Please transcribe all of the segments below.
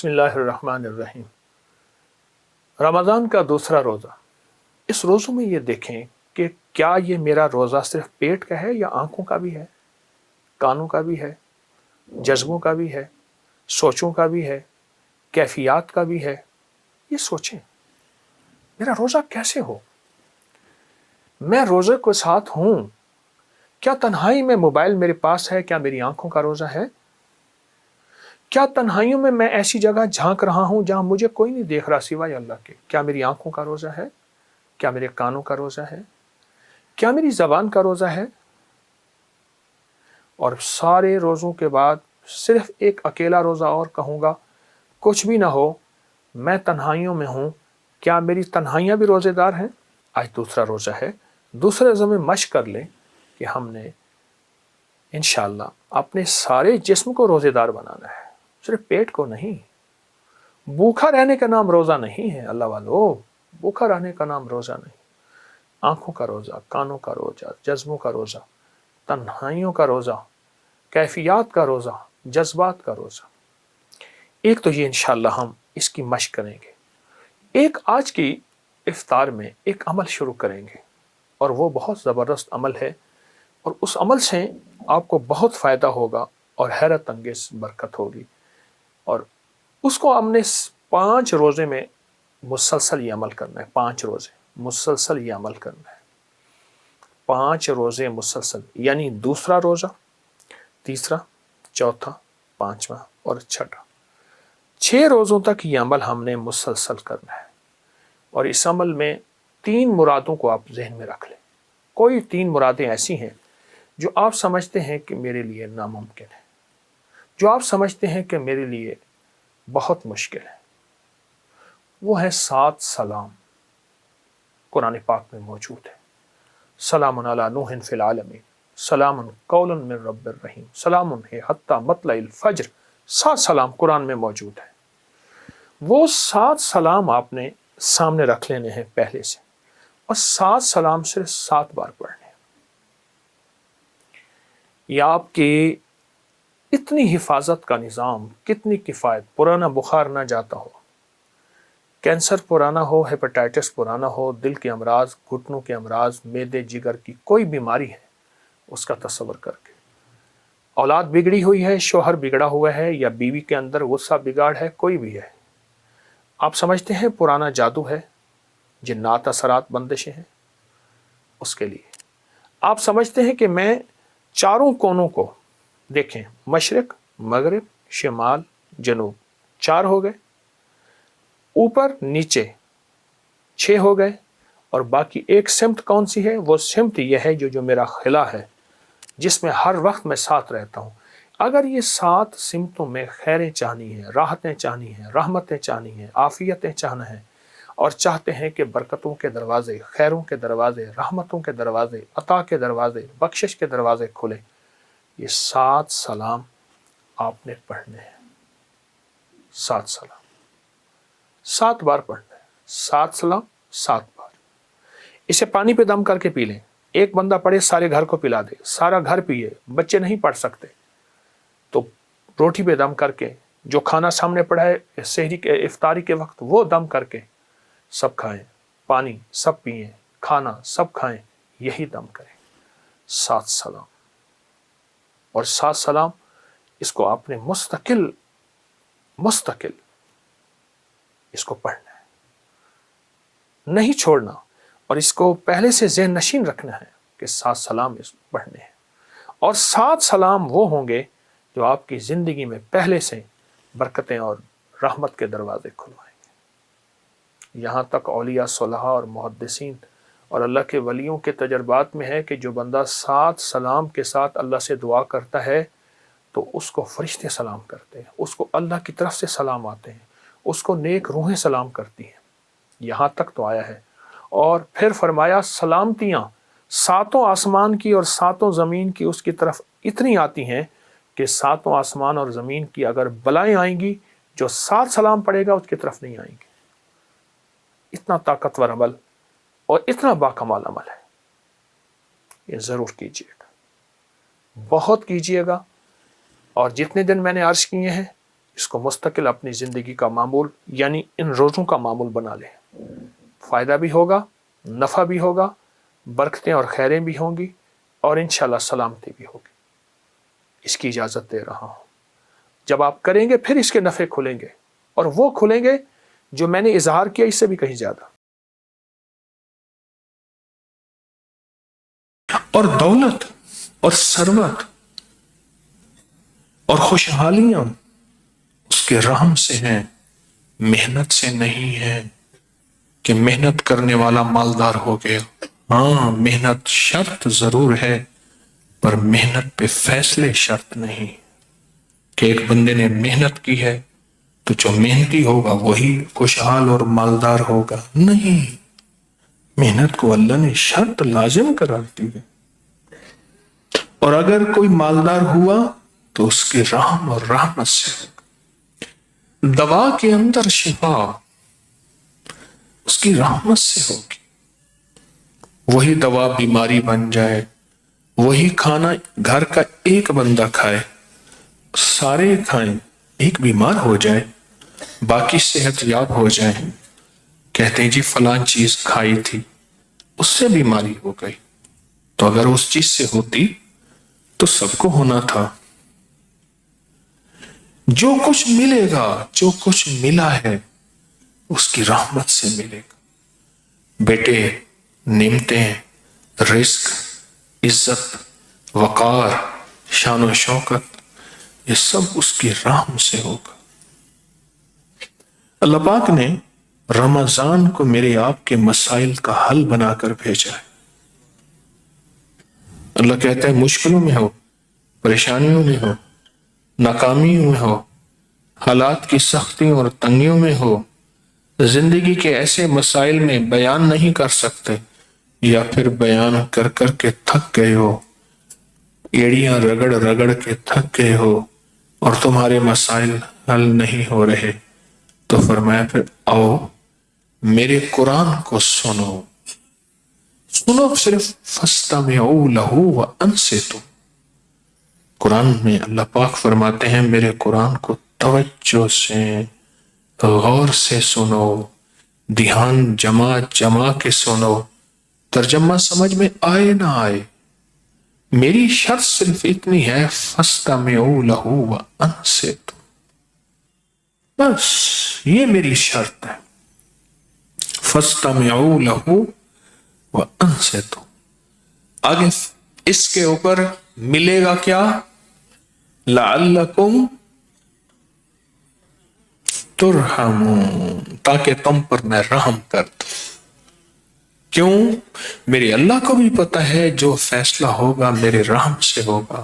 بسم اللہ الرحمن الرحیم۔ رمضان کا دوسرا روزہ، اس روزوں میں یہ دیکھیں کہ کیا یہ میرا روزہ صرف پیٹ کا ہے یا آنکھوں کا بھی ہے، کانوں کا بھی ہے، جذبوں کا بھی ہے، سوچوں کا بھی ہے، کیفیات کا بھی ہے۔ یہ سوچیں میرا روزہ کیسے ہو، میں روزے کے ساتھ ہوں، کیا تنہائی میں موبائل میرے پاس ہے، کیا میری آنکھوں کا روزہ ہے؟ کیا تنہائیوں میں میں ایسی جگہ جھانک رہا ہوں جہاں مجھے کوئی نہیں دیکھ رہا سوائے اللہ کے؟ کیا میری آنکھوں کا روزہ ہے؟ کیا میرے کانوں کا روزہ ہے؟ کیا میری زبان کا روزہ ہے؟ اور سارے روزوں کے بعد صرف ایک اکیلا روزہ اور کہوں گا، کچھ بھی نہ ہو میں تنہائیوں میں ہوں، کیا میری تنہائیاں بھی روزے دار ہیں؟ آج دوسرا روزہ ہے، دوسرے روزے میں مشق کر لیں کہ ہم نے انشاءاللہ اپنے سارے جسم کو روزے دار بنانا ہے، صرف پیٹ کو نہیں۔ بھوکا رہنے کا نام روزہ نہیں ہے اللہ والو، بھوکا رہنے کا نام روزہ نہیں۔ آنکھوں کا روزہ، کانوں کا روزہ، جذبوں کا روزہ، تنہائیوں کا روزہ، کیفیات کا روزہ، جذبات کا روزہ۔ ایک تو یہ انشاءاللہ ہم اس کی مشق کریں گے، ایک آج کی افطار میں ایک عمل شروع کریں گے، اور وہ بہت زبردست عمل ہے، اور اس عمل سے آپ کو بہت فائدہ ہوگا اور حیرت انگیز برکت ہوگی۔ اور اس کو ہم نے 5 روزے میں مسلسل یہ عمل کرنا ہے، 5 روزے مسلسل یہ عمل کرنا ہے، 5 روزے مسلسل، یعنی دوسرا روزہ، تیسرا، چوتھا، پانچواں اور چھٹا، 6 روزوں تک یہ عمل ہم نے مسلسل کرنا ہے۔ اور اس عمل میں 3 مرادوں کو آپ ذہن میں رکھ لیں، کوئی 3 مرادیں ایسی ہیں جو آپ سمجھتے ہیں کہ میرے لیے ناممکن ہے، جو آپ سمجھتے ہیں کہ میرے لیے بہت مشکل ہے۔ وہ ہے 7 سلام، قرآن پاک میں موجود ہے۔ سلام علی نوح فی العالمین، سلام قول من رب الرحیم، سلام حتی مطلع الفجر۔ 7 سلام قرآن میں موجود ہے۔ وہ 7 سلام آپ نے سامنے رکھ لینے ہیں پہلے سے، اور 7 سلام صرف 7 بار پڑھنے ہیں۔ یہ آپ کی اتنی حفاظت کا نظام، کتنی کفایت، پرانا بخار نہ جاتا ہو، کینسر پرانا ہو، ہیپاٹائٹس پرانا ہو، دل کے امراض، گھٹنوں کے امراض، معدے جگر کی کوئی بیماری ہے، اس کا تصور کر کے، اولاد بگڑی ہوئی ہے، شوہر بگڑا ہوا ہے، یا بیوی کے اندر غصہ بگاڑ ہے، کوئی بھی ہے، آپ سمجھتے ہیں پرانا جادو ہے، جنات اثرات بندشیں ہیں، اس کے لیے آپ سمجھتے ہیں کہ میں چاروں کونوں کو دیکھیں، مشرق، مغرب، شمال، جنوب، 4 ہو گئے، اوپر نیچے 6 ہو گئے، اور باقی ایک سمت کون سی ہے؟ وہ سمت یہ ہے جو میرا خلا ہے، جس میں ہر وقت میں ساتھ رہتا ہوں۔ اگر یہ 7 سمتوں میں خیریں چاہنی ہیں، راحتیں چاہنی ہیں، رحمتیں چاہنی ہیں، عافیتیں چاہنا ہے، اور چاہتے ہیں کہ برکتوں کے دروازے، خیروں کے دروازے، رحمتوں کے دروازے، عطا کے دروازے، بخشش کے دروازے کھلے، یہ 7 سلام آپ نے پڑھنے ہیں۔ 7 سلام 7 بار پڑھنا ہے، 7 سلام 7 بار۔ اسے پانی پہ دم کر کے پی لیں، ایک بندہ پڑھے سارے گھر کو پلا دے، سارا گھر پیے، بچے نہیں پڑھ سکتے تو روٹی پہ دم کر کے، جو کھانا سامنے پڑا ہے سحری کے افطاری کے وقت، وہ دم کر کے سب کھائیں، پانی سب پئیں، کھانا سب کھائیں، یہی دم کریں۔ 7 سلام، اور 7 سلام اس کو آپ نے مستقل اس کو پڑھنا ہے، نہیں چھوڑنا، اور اس کو پہلے سے ذہن نشین رکھنا ہے کہ 7 سلام اس کو پڑھنے ہیں۔ اور 7 سلام وہ ہوں گے جو آپ کی زندگی میں پہلے سے برکتیں اور رحمت کے دروازے کھلوائیں گے۔ یہاں تک اولیاء صلحاء اور محدثین اور اللہ کے ولیوں کے تجربات میں ہے کہ جو بندہ 7 سلام کے ساتھ اللہ سے دعا کرتا ہے تو اس کو فرشتے سلام کرتے ہیں، اس کو اللہ کی طرف سے سلام آتے ہیں، اس کو نیک روحیں سلام کرتی ہیں۔ یہاں تک تو آیا ہے، اور پھر فرمایا سلامتیاں 7 آسمان کی اور 7 زمین کی اس کی طرف اتنی آتی ہیں کہ 7 آسمان اور زمین کی اگر بلائیں آئیں گی، جو 7 سلام پڑے گا اس کی طرف نہیں آئیں گی۔ اتنا طاقتور عمل اور اتنا باکمال عمل ہے، یہ ضرور کیجیے گا، بہت کیجیے گا، اور جتنے دن میں نے عرض کیے ہیں اس کو مستقل اپنی زندگی کا معمول یعنی ان روزوں کا معمول بنا لیں. فائدہ بھی ہوگا، نفع بھی ہوگا، برکتیں اور خیریں بھی ہوں گی، اور انشاءاللہ سلامتی بھی ہوگی. اس کی اجازت دے رہا ہوں. جب آپ کریں گے پھر اس کے نفع کھلیں گے، اور وہ کھلیں گے جو میں نے اظہار کیا اس سے بھی کہیں زیادہ. اور دولت اور ثروت اور خوشحالیاں اس کے رحم سے ہیں، محنت سے نہیں ہے کہ محنت کرنے والا مالدار ہو گیا. ہاں محنت شرط ضرور ہے، پر محنت پہ فیصلے شرط نہیں کہ ایک بندے نے محنت کی ہے تو جو محنتی ہوگا وہی خوشحال اور مالدار ہوگا. نہیں، محنت کو اللہ نے شرط لازم قرار دی ہے. اور اگر کوئی مالدار ہوا تو اس کے رحم اور رحمت سے ہوگا. دوا کے اندر شفا اس کی رحمت سے ہوگی. وہی دوا بیماری بن جائے، وہی کھانا گھر کا ایک بندہ کھائے، سارے کھائیں، ایک بیمار ہو جائے، باقی صحت یاب ہو جائے، کہتے ہیں جی فلان چیز کھائی تھی اس سے بیماری ہو گئی. تو اگر اس چیز سے ہوتی تو سب کو ہونا تھا. جو کچھ ملے گا، جو کچھ ملا ہے اس کی رحمت سے ملے گا. بیٹے، نعمتیں، رزق، عزت، وقار، شان و شوکت، یہ سب اس کی رحم سے ہوگا. اللہ پاک نے رمضان کو میرے آپ کے مسائل کا حل بنا کر بھیجا ہے. اللہ کہتا ہے مشکلوں میں ہو، پریشانیوں میں ہو، ناکامیوں میں ہو، حالات کی سختیوں اور تنگیوں میں ہو، زندگی کے ایسے مسائل میں بیان نہیں کر سکتے، یا پھر بیان کر کر کے تھک گئے ہو، ایڑیاں رگڑ رگڑ کے تھک گئے ہو اور تمہارے مسائل حل نہیں ہو رہے، تو فرمایا پھر آؤ میرے قرآن کو سنو. سنو صرف فَاسْتَمِعُوا لَهُ وَأَنصِتُوا. قرآن میں اللہ پاک فرماتے ہیں میرے قرآن کو توجہ سے، غور سے سنو، دھیان جما کے سنو. ترجمہ سمجھ میں آئے نہ آئے، میری شرط صرف اتنی ہے فَاسْتَمِعُوا لَهُ وَأَنصِتُوا. بس یہ میری شرط ہے. فَاسْتَمِعُوا لَهُ وَأَنصِتُوا. آگے اس کے اوپر ملے گا کیا؟ لَعَلَّكُمْ تُرْحَمُونَ، تاکہ تم پر میں رحم کر دوں. کیوں؟ میرے اللہ کو بھی پتا ہے جو فیصلہ ہوگا میرے رحم سے ہوگا،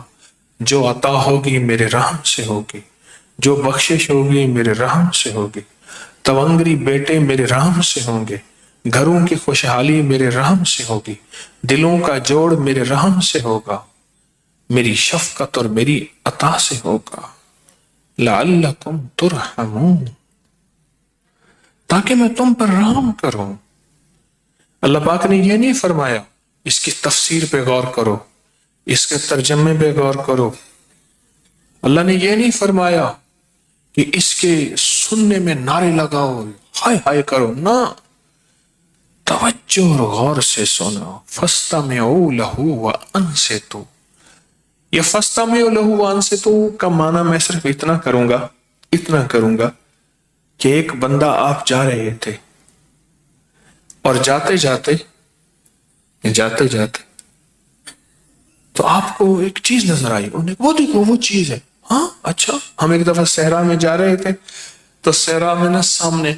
جو عطا ہوگی میرے رحم سے ہوگی، جو بخشش ہوگی میرے رحم سے ہوگی، تونگری بیٹے میرے رحم سے ہوں گے، گھروں کی خوشحالی میرے رحم سے ہوگی، دلوں کا جوڑ میرے رحم سے ہوگا، میری شفقت اور میری عطا سے ہوگا. لَعَلَّكُمْ تُرْحَمُونَ، تاکہ میں تم پر رحم کروں. اللہ پاک نے یہ نہیں فرمایا اس کی تفسیر پہ غور کرو، اس کے ترجمے پہ غور کرو. اللہ نے یہ نہیں فرمایا کہ اس کے سننے میں نعرے لگاؤ، ہائے ہائے کرو. نہ، توجہ اور غور سے سنو. فَاسْتَمِعُوا لَهُ وَأَنصِتُوا. یہ فَاسْتَمِعُوا لَهُ وَأَنصِتُوا کا معنی میں صرف اتنا کروں گا کہ ایک بندہ آپ جا رہے تھے اور جاتے جاتے تو آپ کو ایک چیز نظر آئی، وہ دیکھو وہ چیز ہے. ہاں اچھا. ہم ایک دفعہ صحرا میں جا رہے تھے تو صحرا میں نا سامنے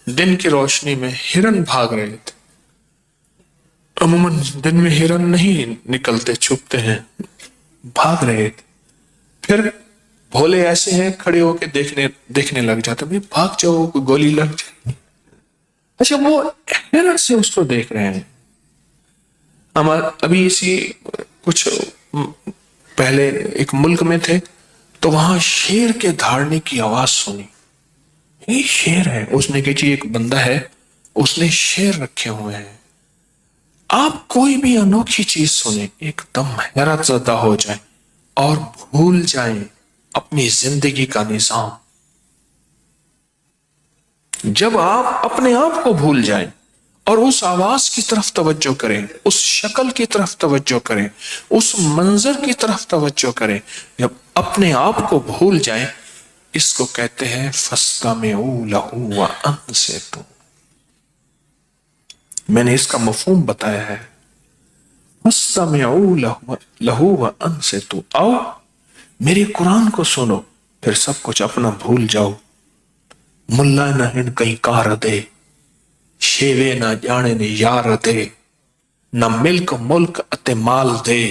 دن کی روشنی میں ہرن بھاگ رہے تھے. عموماً دن میں ہرن نہیں نکلتے، چھپتے ہیں، بھاگ رہے تھے. پھر بھولے ایسے ہیں کھڑے ہو کے دیکھنے لگ جاتے، بھئی بھاگ جاؤ کوئی گولی لگ جائے. اچھا وہ حیرت سے اس کو دیکھ رہے ہیں. ابھی اسی کچھ پہلے ایک ملک میں تھے تو وہاں شیر کے دھاڑنے کی آواز سنی. یہ شیر ہے. اس نے کہا جی ایک بندہ ہے اس نے شیر رکھے ہوئے ہیں. آپ کوئی بھی انوکھی چیز سنیں ایک دم حیرت زدہ ہو جائیں اور بھول جائیں اپنی زندگی کا نظام. جب آپ اپنے آپ کو بھول جائیں اور اس آواز کی طرف توجہ کریں، اس شکل کی طرف توجہ کریں، اس منظر کی طرف توجہ کریں، جب اپنے آپ کو بھول جائیں، اس کو کہتے ہیں فَاسْتَمِعُوا لَهُ وَأَنصِتُوا۔ میں نے اس کا مفہوم بتایا ہے، فَاسْتَمِعُوا لَهُ وَأَنصِتُوا، آؤ میرے قرآن کو سنو، پھر سب کچھ اپنا بھول جاؤ۔ ملا نہ ہن کہیں کار دے، شیوے نہ جانے نے یار دے، نہ ملک ملک اتے مال دے،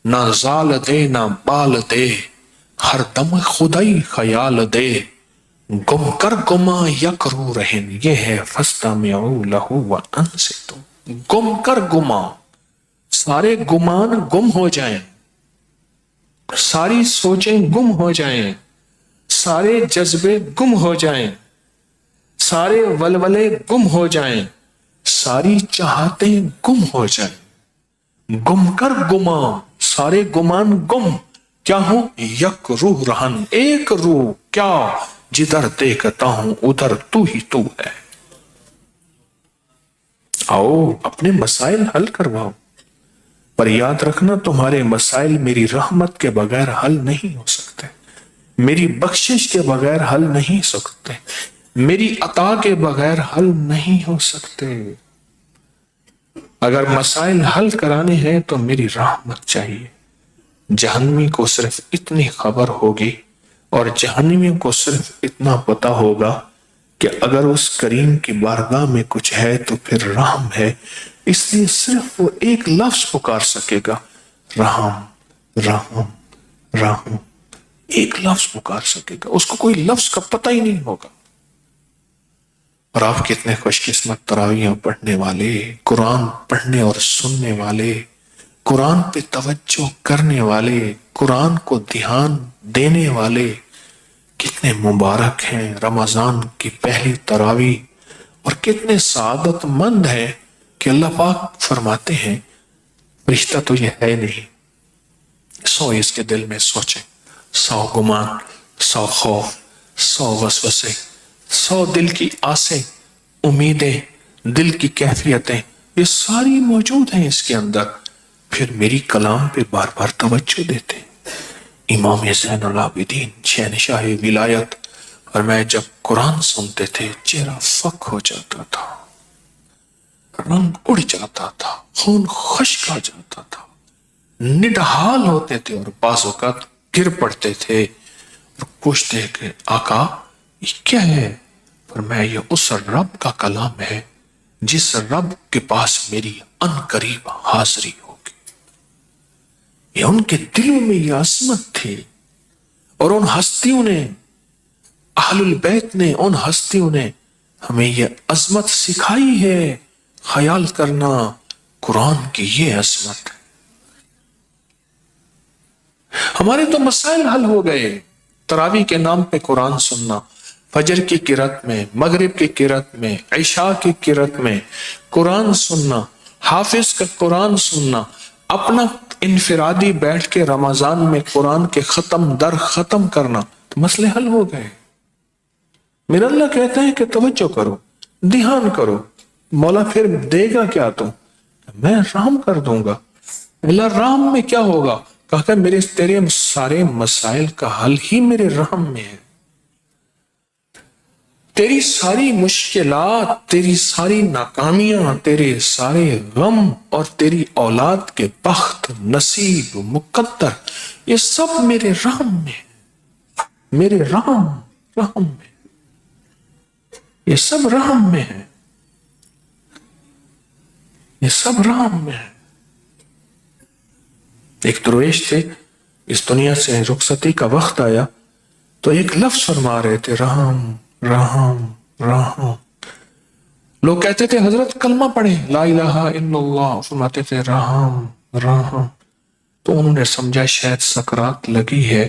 نہ زال دے نہ بال دے، ہر دم خدائی خیال دے، گم کر گما یک رو رہن، یہ ہے فَاسْتَمِعُوا لَهُ وَأَنصِتُوا۔ گم کر گما، سارے گمان گم ہو جائیں، ساری سوچیں گم ہو جائیں، سارے جذبے گم ہو جائیں، سارے ولولے گم ہو جائیں، ساری چاہتیں گم ہو جائیں، گم کر گما، سارے گمان گم، کیا ہوں یک روح رہن، ایک روح، کیا جدھر دیکھتا ہوں ادھر تو ہی تو ہے۔ آؤ اپنے مسائل حل کرواؤ، پر یاد رکھنا تمہارے مسائل میری رحمت کے بغیر حل نہیں ہو سکتے، میری بخشش کے بغیر حل نہیں سکتے، میری عطا کے بغیر حل نہیں ہو سکتے۔ اگر مسائل حل کرانے ہیں تو میری رحمت چاہیے۔ جہنمی کو صرف اتنی خبر ہوگی اور جہنمیوں کو صرف اتنا پتا ہوگا کہ اگر اس کریم کی بارگاہ میں کچھ ہے تو پھر رحم ہے، اس لیے صرف وہ ایک لفظ پکار سکے گا، رحم رحم رحم، ایک لفظ پکار سکے گا، اس کو کوئی لفظ کا پتہ ہی نہیں ہوگا۔ اور آپ کتنے خوش قسمت تراویحیں پڑھنے والے، قرآن پڑھنے اور سننے والے، قرآن پہ توجہ کرنے والے، قرآن کو دھیان دینے والے، کتنے مبارک ہیں رمضان کی پہلی تراویح، اور کتنے سعادت مند ہیں کہ اللہ پاک فرماتے ہیں رشتہ تو یہ ہے نہیں، 100 اس کے دل میں سوچیں، 100 گمان، 100 خوف، 100 وسوسے، 100 دل کی آسیں، امیدیں، دل کی کیفیتیں، یہ ساری موجود ہیں اس کے اندر، پھر میری کلام پہ بار بار توجہ دیتے ہیں۔ امام زین العابدین شہنشاہ ولایت، اور میں جب قرآن سنتے تھے چہرہ فک ہو جاتا تھا، رنگ اڑ جاتا تھا، خون خشک آ جاتا تھا، نڈھال ہوتے تھے اور بعض اوقات گر پڑتے تھے اور پوچھتے کہ آقا یہ کیا ہے؟ فرمایا یہ اس رب کا کلام ہے جس رب کے پاس میری ان قریب حاضری ہوگی۔ یہ ان کے دلوں میں یہ عظمت تھی، اور ان ہستیوں نے، اہل البیت نے، ان ہستیوں نے ہمیں یہ عظمت سکھائی ہے۔ خیال کرنا قرآن کی یہ عظمت ہے۔ ہمارے تو مسائل حل ہو گئے، تراویح کے نام پہ قرآن سننا، فجر کی قرات میں، مغرب کی قرات میں، عشاء کی قرات میں قرآن سننا، حافظ کا قرآن سننا، اپنا انفرادی بیٹھ کے رمضان میں قرآن کے ختم در ختم کرنا، تو مسئلے حل ہو گئے۔ میرا اللہ کہتا ہے کہ توجہ کرو، دھیان کرو، مولا پھر دے گا کیا؟ تم میں رحم کر دوں گا۔ اللہ رحم میں کیا ہوگا؟ کہا کہ میرے تیرے سارے مسائل کا حل ہی میرے رحم میں ہے۔ تیری ساری مشکلات، تیری ساری ناکامیاں، تیرے سارے غم اور تیری اولاد کے بخت، نصیب، مقدر، یہ سب میرے رحم میں ہے، میرے رحم میں، یہ سب رحم میں ہے، یہ سب رحم میں ہے۔ ایک درویش تھے، اس دنیا سے رخصتی کا وقت آیا تو ایک لفظ فرما رہے تھے، رحم رحم رحم۔ لوگ کہتے تھے حضرت کلمہ پڑھیں، لا الہ الا اللہ، فرماتے تھے رحم رحم۔ تو انہوں نے سمجھا شاید سکرات لگی ہے،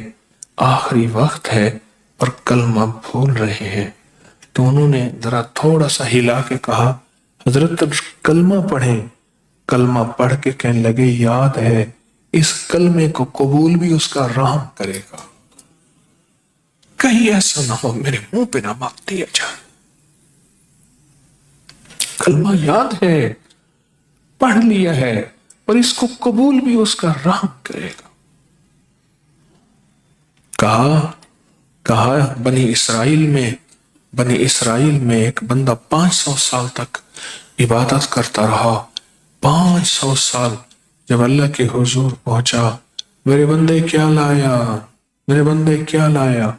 آخری وقت ہے اور کلمہ بھول رہے ہیں، تو انہوں نے ذرا تھوڑا سا ہلا کے کہا حضرت کلمہ پڑھیں۔ کلمہ پڑھ کے کہنے لگے یاد ہے اس کلمے کو قبول بھی اس کا رحم کرے گا، کہیں ایسا نہ ہو میرے منہ پہ نہ مت دیا جائے۔ کلمہ یاد ہے، پڑھ لیا ہے، اور اس کو قبول بھی اس کا رحم کرے گا. کہا بنی اسرائیل میں ایک بندہ 500 سال تک عبادت کرتا رہا. 500 سال جب اللہ کے حضور پہنچا، میرے بندے کیا لایا؟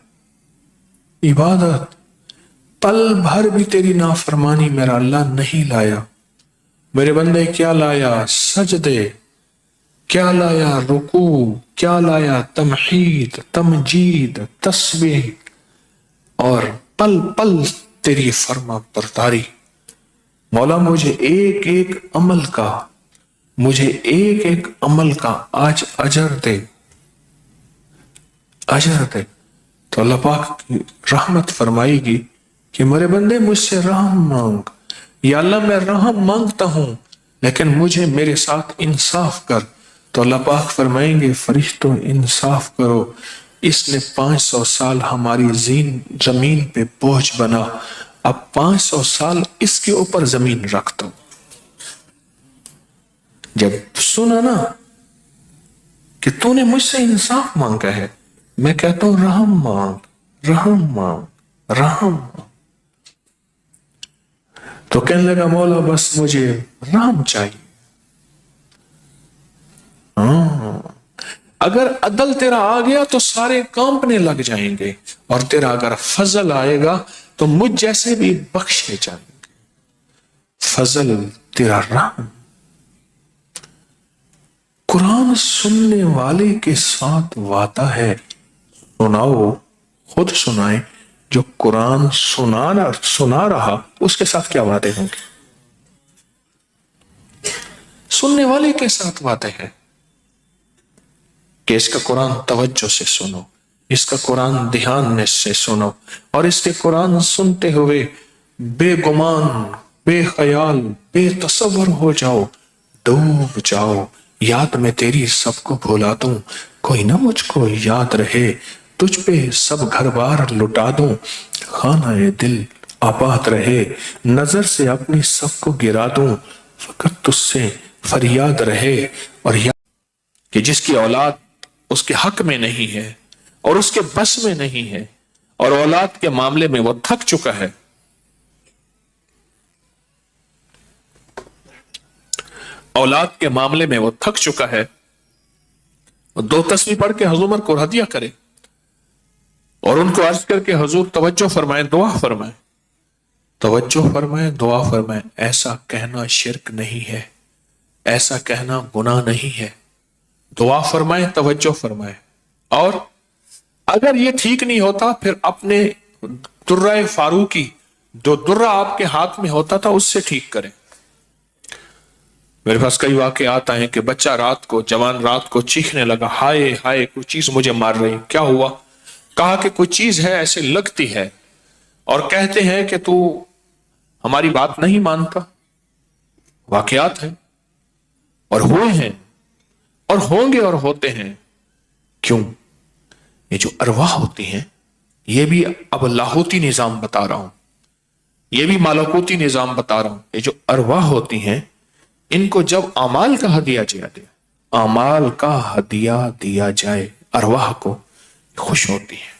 عبادت. پل بھر بھی تیری نافرمانی میرا اللہ نہیں لایا. میرے بندے کیا لایا؟ سجدے. کیا لایا؟ رکوع. کیا لایا؟ تمحید، تمجید، تسبیح. اور پل پل تیری فرما برداری. مولا مجھے ایک ایک عمل کا آج اجر دے. تو اللہ پاک کی رحمت فرمائے گی کہ میرے بندے مجھ سے رحم مانگ. یا اللہ میں رحم مانگتا ہوں لیکن مجھے میرے ساتھ انصاف کر. تو اللہ پاک فرمائیں گے فرشتوں انصاف کرو. اس نے 500 سال ہماری زمین پہ بوجھ بنا، اب 500 سال اس کے اوپر زمین رکھتا ہوں. جب سنا نا کہ تو نے مجھ سے انصاف مانگا ہے، میں کہتا ہوں رحم مانگ. تو کہنے لگا مولا بس مجھے رحم چاہیے. اگر عدل تیرا آ گیا تو سارے کانپنے لگ جائیں گے، اور تیرا اگر فضل آئے گا تو مجھ جیسے بھی بخشے جائیں گے. فضل تیرا رحم. قرآن سننے والے کے ساتھ وعدہ ہے. سناؤ، خود سنائیں. جو قرآن سنا رہا اس کے ساتھ کیا وعدے ہوں گے؟ سننے والے کے ساتھ وعدے ہے کہ اس کا قرآن توجہ سے سنو، اس کا قرآن دھیان سے سنو، اور اس کے قرآن سنتے ہوئے بے گمان، بے خیال، بے تصور ہو جاؤ، ڈوب جاؤ. یاد میں تیری سب کو بھولا دوں، کوئی نہ مجھ کو یاد رہے. تجھ پہ سب گھر بار لٹا دوں، خانہ دل آباد رہے. نظر سے اپنی سب کو گرا دوں، فقط تجھ سے فریاد رہے. اور کہ جس کی اولاد اس کے حق میں نہیں ہے اور اس کے بس میں نہیں ہے، اور اولاد کے معاملے میں وہ تھک چکا ہے. اولاد کے معاملے میں وہ تھک چکا ہے. 2 تسبیح پڑھ کے حضور عمر کو ہدیہ کرے اور ان کو عرض کر کے حضور توجہ فرمائے، دعا فرمائے. توجہ فرمائے، دعا فرمائے. ایسا کہنا شرک نہیں ہے، ایسا کہنا گناہ نہیں ہے. دعا فرمائے، توجہ فرمائے. اور اگر یہ ٹھیک نہیں ہوتا پھر اپنے درہ فاروقی، جو درہ آپ کے ہاتھ میں ہوتا تھا، اس سے ٹھیک کریں. میرے پاس کئی واقعات آئے کہ بچہ جوان رات کو چیخنے لگا، ہائے ہائے کوئی چیز مجھے مار رہی. کیا ہوا؟ کہا کہ کوئی چیز ہے ایسے لگتی ہے، اور کہتے ہیں کہ تو ہماری بات نہیں مانتا. واقعات ہیں اور ہوئے ہیں اور ہوں گے اور ہوتے ہیں. کیوں؟ یہ جو ارواح ہوتی ہیں، یہ بھی اب لاہوتی نظام بتا رہا ہوں، یہ بھی ملکوتی نظام بتا رہا ہوں. یہ جو ارواح ہوتی ہیں، ان کو جب اعمال کا ہدیہ دیا جائے، ارواح کو خوش ہوتی ہے.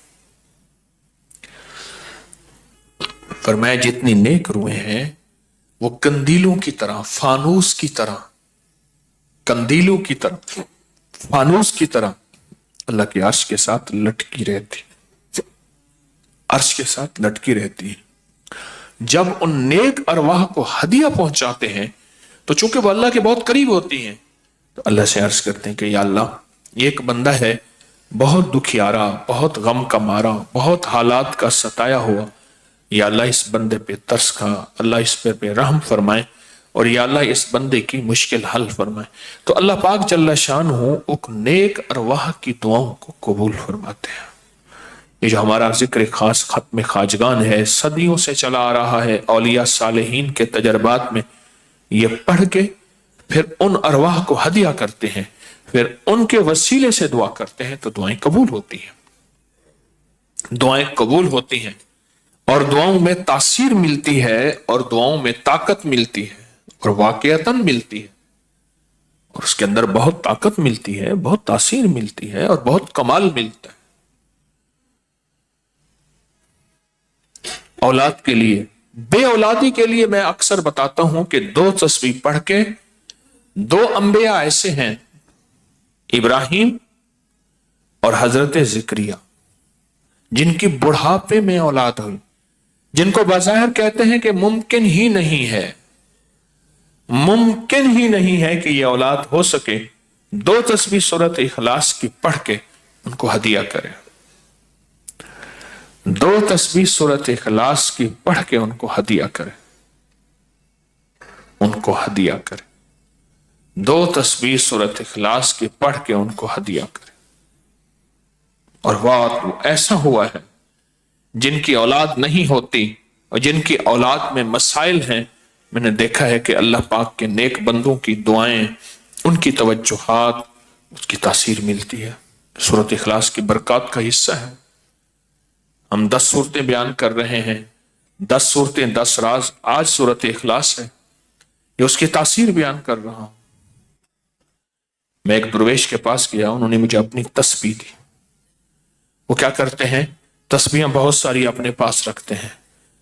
فرمایا جتنی نیک روحیں ہیں وہ کندیلوں کی طرح، فانوس کی طرح، کندیلوں کی طرح، فانوس کی طرح اللہ کے عرش کے ساتھ لٹکی رہتی، عرش کے ساتھ لٹکی رہتی. جب ان نیک ارواح کو ہدیہ پہنچاتے ہیں تو چونکہ وہ اللہ کے بہت قریب ہوتی ہیں، تو اللہ سے عرض کرتے ہیں کہ یا اللہ، یہ ایک بندہ ہے بہت دکھیارا، بہت غم کا مارا، بہت حالات کا ستایا ہوا. یا اللہ اس بندے پہ ترس کھا، اللہ اس پہ رحم فرمائے، اور یا اللہ اس بندے کی مشکل حل فرمائے. تو اللہ پاک جل شانہ ایک نیک ارواح کی دعاؤں کو قبول فرماتے ہیں. یہ جو ہمارا ذکر خاص ختم خواجگان ہے، صدیوں سے چلا آ رہا ہے. اولیاء صالحین کے تجربات میں یہ پڑھ کے پھر ان ارواح کو ہدیہ کرتے ہیں، پھر ان کے وسیلے سے دعا کرتے ہیں، تو دعائیں قبول ہوتی ہیں. دعائیں قبول ہوتی ہیں. اور دعاؤں میں تاثیر ملتی ہے اور دعاؤں میں طاقت ملتی ہے اور واقعتاً ملتی ہے، اور اس کے اندر بہت طاقت ملتی ہے، بہت تاثیر ملتی ہے اور بہت کمال ملتا ہے۔ اولاد کے لیے، بے اولادی کے لیے میں اکثر بتاتا ہوں کہ 2 تسبیح پڑھ کے، 2 انبیاء ایسے ہیں، ابراہیم اور حضرت زکریا، جن کی بڑھاپے میں اولاد ہوئی، جن کو بظاہر کہتے ہیں کہ ممکن ہی نہیں ہے، ممکن ہی نہیں ہے کہ یہ اولاد ہو سکے، 2 تسبیح سورۃ اخلاص کی پڑھ کے ان کو ہدیہ کرے، 2 تسبیح سورۃ اخلاص کی پڑھ کے ان کو ہدیہ کرے، ان کو ہدیہ کرے، 2 تسبیح سورۃ اخلاص کی پڑھ کے ان کو ہدیہ کرے۔ اور بات ایسا ہوا ہے، جن کی اولاد نہیں ہوتی اور جن کی اولاد میں مسائل ہیں، میں نے دیکھا ہے کہ اللہ پاک کے نیک بندوں کی دعائیں، ان کی توجہات، اس کی تاثیر ملتی ہے۔ سورۃ اخلاص کی برکات کا حصہ ہے۔ ہم 10 صورتیں بیان کر رہے ہیں، 10 صورتیں 10 راز، آج سورۃ اخلاص ہے، یہ اس کی تاثیر بیان کر رہا ہوں۔ میں ایک درویش کے پاس گیا، انہوں نے مجھے اپنی تسبیح دی۔ وہ کیا کرتے ہیں، تسبیحاں بہت ساری اپنے پاس رکھتے ہیں،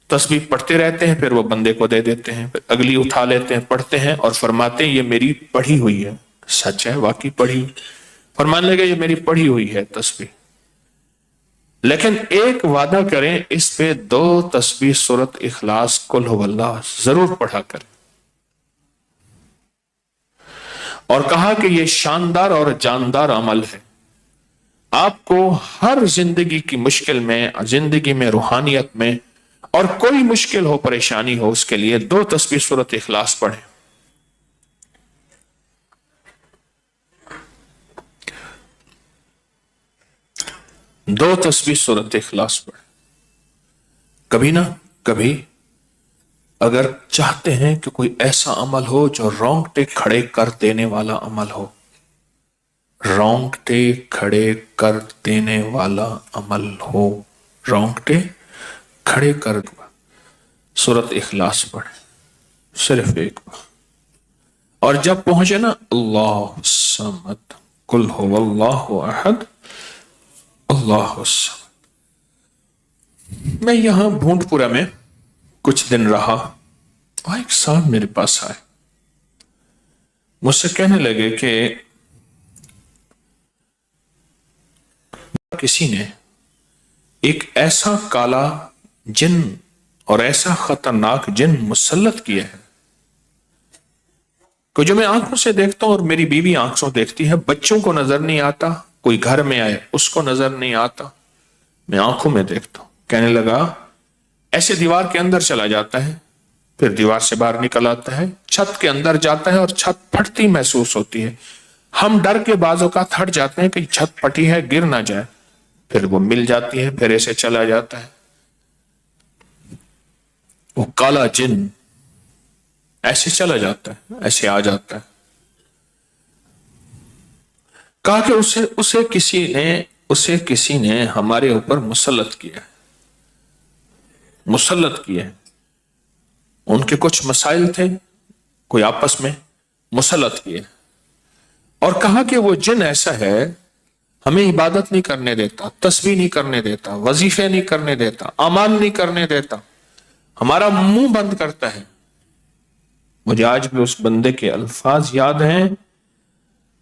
تسبیح پڑھتے رہتے ہیں، پھر وہ بندے کو دے دیتے ہیں، پھر اگلی اٹھا لیتے ہیں، پڑھتے ہیں اور فرماتے ہیں یہ میری پڑھی ہوئی ہے۔ سچ ہے، واقعی پڑھی ہوئی، فرمانے لگے یہ میری پڑھی ہوئی ہے تسبیح، لیکن ایک وعدہ کریں، اس پہ 2 تسبیح سورۃ اخلاص قل هو اللہ ضرور پڑھا کریں۔ اور کہا کہ یہ شاندار اور جاندار عمل ہے، آپ کو ہر زندگی کی مشکل میں، زندگی میں، روحانیت میں، اور کوئی مشکل ہو، پریشانی ہو، اس کے لیے 2 تسبیح سورۃ اخلاص پڑھیں۔ 2 تسبیح سورۃ اخلاص پڑھیں۔ کبھی نہ کبھی اگر چاہتے ہیں کہ کوئی ایسا عمل ہو جو رونگٹے کھڑے کر دینے والا عمل ہو، رونگٹے کھڑے کر دینے والا عمل ہو، رونگٹے کھڑے کر دو، سورۃ اخلاص پڑھیں، صرف ایک بار۔ اور جب پہنچے نا اللہ الصمد قل هو اللہ احد اللہ الصمد۔ میں یہاں بھونٹ پورا میں کچھ دن رہا، اور ایک صاحب میرے پاس آئے، مجھ سے کہنے لگے کہ کسی نے ایک ایسا کالا جن اور ایسا خطرناک جن مسلط کیا ہے کہ جو میں آنکھوں سے دیکھتا ہوں، اور میری بیوی آنکھوں دیکھتی ہے، بچوں کو نظر نہیں آتا، کوئی گھر میں آئے اس کو نظر نہیں آتا، میں آنکھوں میں دیکھتا ہوں۔ کہنے لگا ایسے دیوار کے اندر چلا جاتا ہے، پھر دیوار سے باہر نکل آتا ہے، چھت کے اندر جاتا ہے اور چھت پھٹتی محسوس ہوتی ہے، ہم ڈر کے بعض اوقات ہٹ جاتے ہیں کہ چھت پھٹی ہے گر نہ جائے، پھر وہ مل جاتی ہے، پھر ایسے چلا جاتا ہے۔ وہ کالا جن ایسے چلا جاتا ہے، ایسے آ جاتا ہے۔ کہا کہ اسے کسی نے ہمارے اوپر مسلط کیا ہے، مسلط کیا ہے۔ ان کے کچھ مسائل تھے، کوئی آپس میں مسلط کیے، اور کہا کہ وہ جن ایسا ہے، ہمیں عبادت نہیں کرنے دیتا، تسبیح نہیں کرنے دیتا، وظیفے نہیں کرنے دیتا، اعمال نہیں کرنے دیتا، ہمارا منہ بند کرتا ہے۔ مجھے آج بھی اس بندے کے الفاظ یاد ہیں،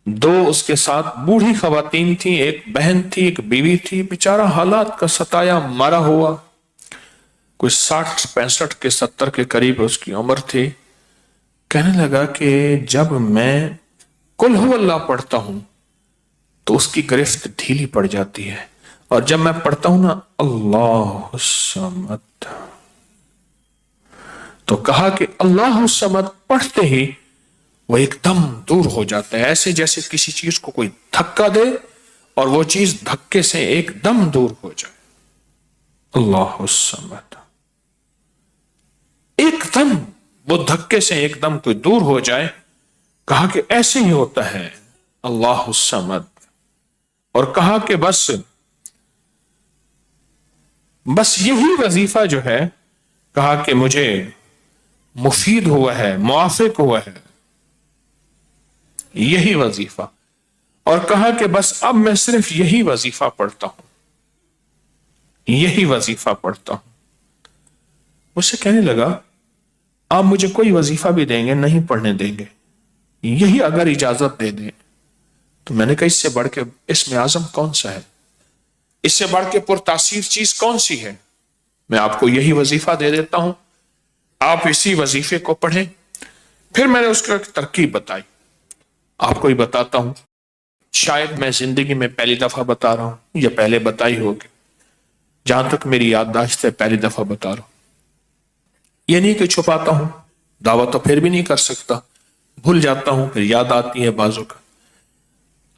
2 اس کے ساتھ بوڑھی خواتین تھیں، ایک بہن تھی، ایک بیوی تھی، بیچارہ حالات کا ستایا مارا ہوا، کوئی 60 65 کے 70 کے قریب اس کی عمر تھی۔ کہنے لگا کہ جب میں قل هو اللہ پڑھتا ہوں تو اس کی گرفت ڈھیلی پڑ جاتی ہے، اور جب میں پڑھتا ہوں نا اللہ الصمد، تو کہا کہ اللہ الصمد پڑھتے ہی وہ ایک دم دور ہو جاتا ہے، ایسے جیسے کسی چیز کو کوئی دھکا دے اور وہ چیز دھکے سے ایک دم دور ہو جائے۔ اللہ الصمد، ایک دم وہ دھکے سے ایک دم کوئی دور ہو جائے۔ کہا کہ ایسے ہی ہوتا ہے اللہ الصمد، اور کہا کہ بس بس یہی وظیفہ جو ہے کہا کہ مجھے مفید ہوا ہے، موافق ہوا ہے، یہی وظیفہ، اور کہا کہ بس اب میں صرف یہی وظیفہ پڑھتا ہوں، یہی وظیفہ پڑھتا ہوں۔ مجھ سے کہنے لگا آپ مجھے کوئی وظیفہ بھی دیں گے نہیں پڑھنے دیں گے، یہی اگر اجازت دے دیں۔ تو میں نے کہا اس سے بڑھ کے اسم اعظم کون سا ہے، اس سے بڑھ کے پرتاثیر چیز کون سی ہے؟ میں آپ کو یہی وظیفہ دے دیتا ہوں، آپ اسی وظیفے کو پڑھیں۔ پھر میں نے اس کو ایک ترکیب بتائی، آپ کو ہی بتاتا ہوں، شاید میں زندگی میں پہلی دفعہ بتا رہا ہوں یا پہلے بتائی ہوگی، جہاں تک میری یادداشت ہے پہلی دفعہ بتا رہا ہوں۔ یہ نہیں کہ چھپاتا ہوں، دعویٰ تو پھر بھی نہیں کر سکتا، بھول جاتا ہوں پھر یاد آتی ہے بازو کا۔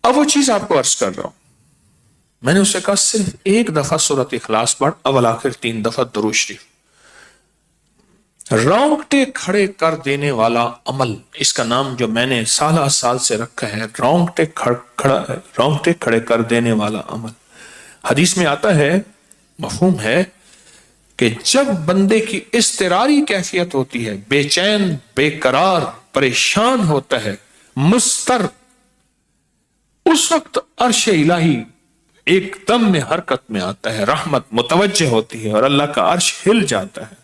اب وہ چیز آپ کو عرض کر رہا ہوں، میں نے اسے کہا صرف ایک دفعہ سورۃ اخلاص پڑھ، اول آخر 3 دفعہ درود شریف۔ رونگٹے کھڑے کر دینے والا عمل، اس کا نام جو میں نے سالہ سال سے رکھا ہے، رونگٹے کھڑے کر دینے والا عمل۔ حدیث میں آتا ہے، مفہوم ہے کہ جب بندے کی اضطراری کیفیت ہوتی ہے، بے چین، بے قرار، پریشان ہوتا ہے، مضطر، اس وقت عرش الہی ایک دم میں حرکت میں آتا ہے، رحمت متوجہ ہوتی ہے اور اللہ کا عرش ہل جاتا ہے۔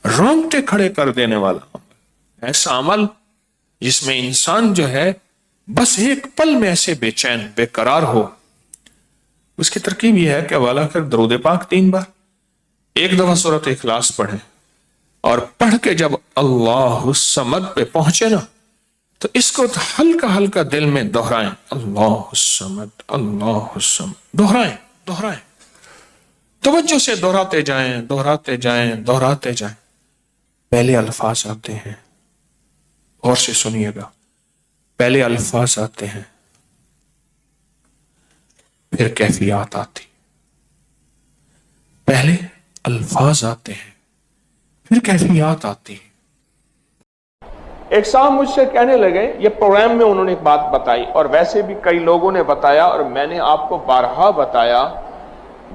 رونگٹے کھڑے کر دینے والا عمل، ایسا عمل جس میں انسان جو ہے بس ایک پل میں ایسے بے چین، بے قرار ہو۔ اس کی ترکیب یہ ہے کہ والا کر درود پاک 3 بار، ایک دفعہ سورۃ اخلاص پڑھیں، اور پڑھ کے جب اللہ الصمد پہ پہنچے نا تو اس کو ہلکا ہلکا دل میں دہرائیں، اللہ الصمد، اللہ الصمد، دہرائیں، توجہ سے دہراتے جائیں، دہراتے جائیں، دہراتے جائیں۔ پہلے الفاظ آتے ہیں، غور سے سنیے گا، پہلے الفاظ آتے ہیں، پھر کیفیات آتی، پہلے الفاظ آتے ہیں پھر کیفیات آتی۔ ایک صاحب مجھ سے کہنے لگے، یہ پروگرام میں انہوں نے ایک بات بتائی اور ویسے بھی کئی لوگوں نے بتایا اور میں نے آپ کو بارہا بتایا،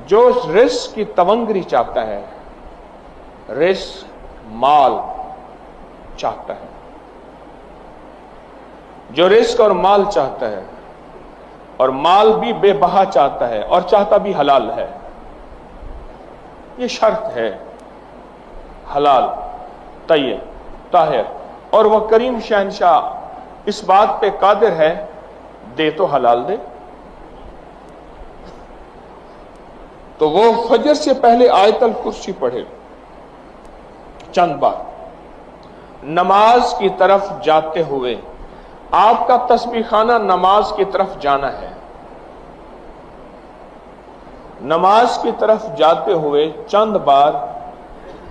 جو رزق کی تونگری چاہتا ہے، رزق مال چاہتا ہے، جو رزق اور مال چاہتا ہے اور مال بھی بے بہا چاہتا ہے اور چاہتا بھی حلال ہے، یہ شرط ہے، حلال، طیب، طاہر، اور وہ کریم شہنشاہ اس بات پہ قادر ہے، دے تو حلال دے۔ تو وہ فجر سے پہلے آیت الکرسی پڑھے چند بار، نماز کی طرف جاتے ہوئے، آپ کا تسبیح خانہ نماز کی طرف جانا ہے، نماز کی طرف جاتے ہوئے چند بار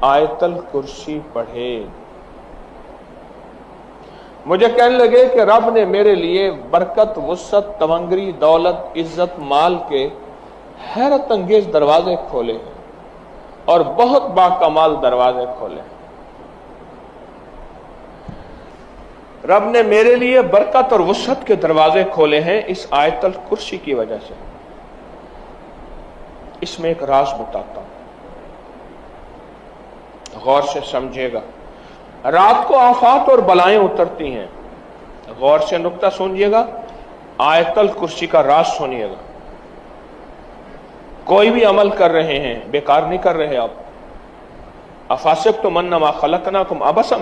آیت الکرسی پڑھے۔ مجھے کہنے لگے کہ رب نے میرے لیے برکت، وسعت، تونگری، دولت، عزت، مال کے حیرت انگیز دروازے کھولے ہیں اور بہت باکمال دروازے کھولے ہیں۔ رب نے میرے لیے برکت اور وسعت کے دروازے کھولے ہیں اس آیت الکرسی کی وجہ سے۔ اس میں ایک راز بتاتا ہوں، غور سے سمجھے گا۔ رات کو آفات اور بلائیں اترتی ہیں، غور سے نکتہ سنیے گا، آیت الکرسی کا راز سنیے گا۔ کوئی بھی عمل کر رہے ہیں، بیکار نہیں کر رہے آپ۔ افحسبتم انما خلقناکم عبثا،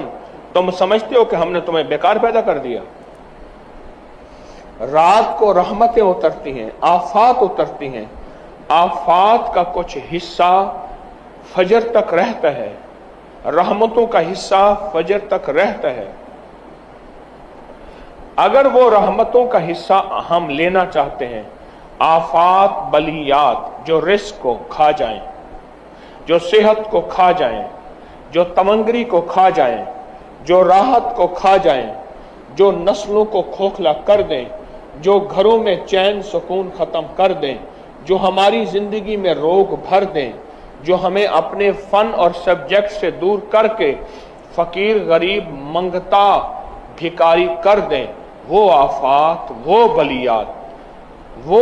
تم سمجھتے ہو کہ ہم نے تمہیں بیکار پیدا کر دیا؟ رات کو رحمتیں اترتی ہیں، آفات اترتی ہیں، آفات کا کچھ حصہ فجر تک رہتا ہے، رحمتوں کا حصہ فجر تک رہتا ہے۔ اگر وہ رحمتوں کا حصہ ہم لینا چاہتے ہیں، آفات، بلیات جو رزق کو کھا جائیں، جو صحت کو کھا جائیں، جو تونگری کو کھا جائیں، جو راحت کو کھا جائیں، جو نسلوں کو کھوکھلا کر دیں، جو گھروں میں چین سکون ختم کر دیں، جو ہماری زندگی میں روگ بھر دیں، جو ہمیں اپنے فن اور سبجیکٹ سے دور کر کے فقیر، غریب، منگتا، بھکاری کر دیں، وہ آفات، وہ بلیات، وہ